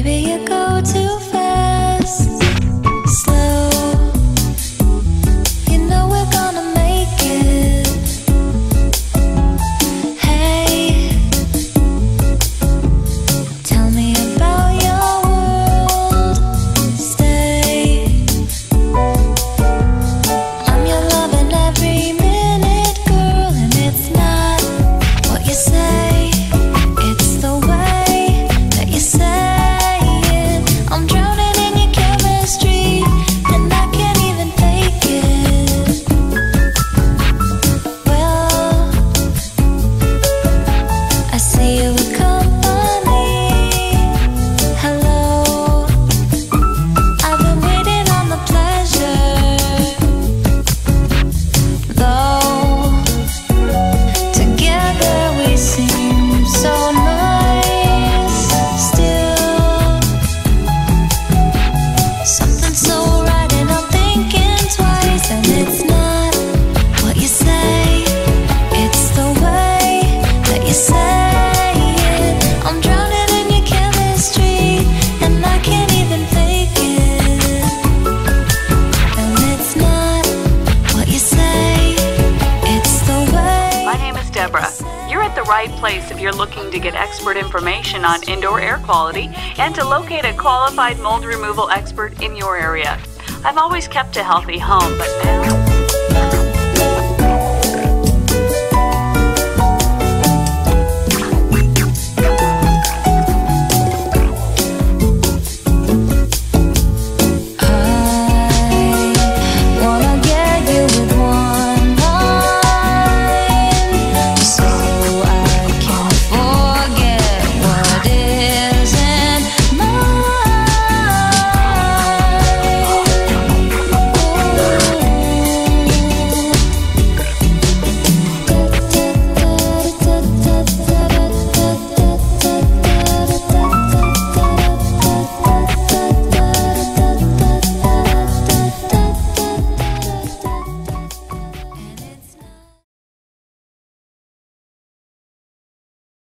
Baby, you go too fast. Slow. You know we're gonna make it. Hey, tell me about your world. Stay. I'm your love in every minute, girl, and it's not what you say, it's the way that you say it. I'm drowning in your chemistry, and I can't even fake it. Well, I see you with company. Hello, I've been waiting on the pleasure. Though together we seem so nice. Still, something so right, and I'm thinking twice. And it's not what you say, it's the way that you say it. I'm drowning in your chemistry, and I can't even fake it. And it's not what you say, it's the way. My name is Deborah. You're at the right place if you're looking to get expert information on indoor air quality and to locate a qualified mold removal expert in your area. I've always kept a healthy home, but now